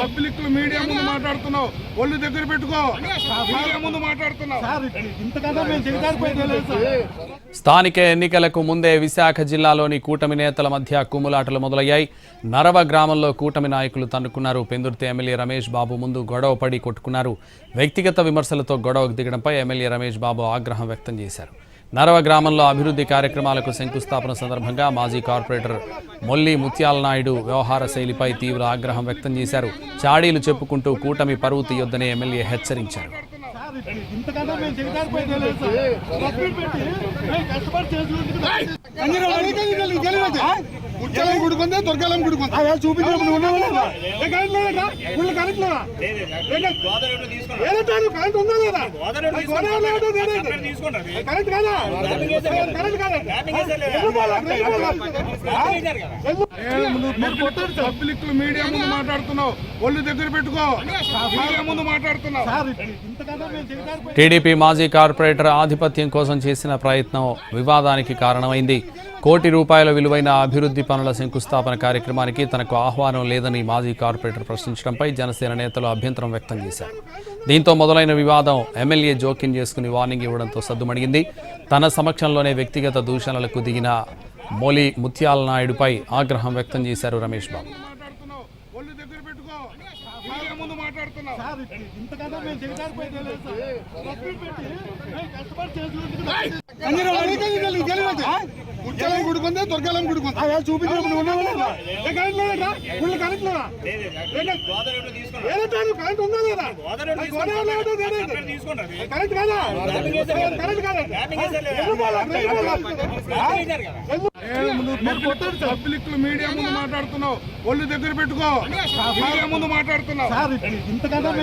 Public media ముందు మాట్లాడుతున్నావు, ఒళ్ళు దగ్గర పెట్టుకో, మీడియా ముందు మాట్లాడుతున్నావు. స్థానిక ఎన్నికలకు ముందే విశాఖ జిల్లాలోని కూటమి నేతల మధ్య కుమ్ములాటలు మొదలయ్యాయి. నరవ గ్రామంలో కూటమి నాయకులు తన్నుకున్నారు. పెందుర్తి ఎమ్మెల్యే రమేష్ బాబు ముందు గొడవ పడి కొట్టుకున్నారు. వ్యక్తిగత విమర్శలతో గొడవకు దిగడంపై ఎమ్మెల్యే రమేష్ బాబు ఆగ్రహం వ్యక్తం చేశారు. నరవ గ్రామంలో అభివృద్ధి కార్యక్రమాలకు శంకుస్థాపన సందర్భంగా మాజీ కార్పొరేటర్ మొల్లి ముత్యాల నాయుడు వ్యవహార శైలిపై తీవ్ర ఆగ్రహం వ్యక్తం చేశారు. చాడీలు చెప్పుకుంటూ కూటమి పరువు తీయొద్దని ఎమ్మెల్యే హెచ్చరించారు. పబ్లిక్ మీడియా ముందు మాట్లాడుతున్నావు, ఒళ్ళు దగ్గర పెట్టుకో, మీడియా ముందు మాట్లాడుతున్నావు. టీడీపీ మాజీ కార్పొరేటర్ ఆధిపత్యం కోసం చేసిన ప్రయత్నం వివాదానికి కారణమైంది. కోటి రూపాయల విలువైన అభివృద్ధి పనుల శంకుస్థాపన కార్యక్రమానికి తనకు ఆహ్వానం లేదని మాజీ కార్పొరేటర్ ప్రశ్నించడంపై జనసేన నేతలు అభ్యంతరం వ్యక్తం చేశారు. దీంతో మొదలైన వివాదం ఎమ్మెల్యే జోక్యం చేసుకుని వార్నింగ్ ఇవ్వడంతో సద్దుమణిగింది. తన సమక్షంలోనే వ్యక్తిగత దూషణలకు దిగిన మొలి ముత్యాల నాయుడుపై ఆగ్రహం వ్యక్తం చేశారు రమేష్ బాబు. దుర్గాలం పబ్లిక్ మీడియా ముందు మాట్లాడుతున్నావు, ఒళ్ళు దగ్గర పెట్టుకో, మీడియా ముందు మాట్లాడుతున్నావు. దుర్గాలం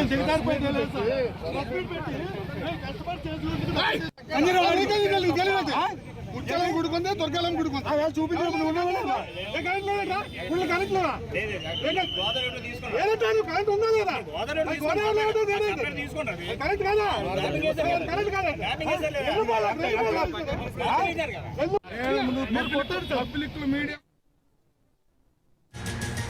పబ్లిక్ మీడియా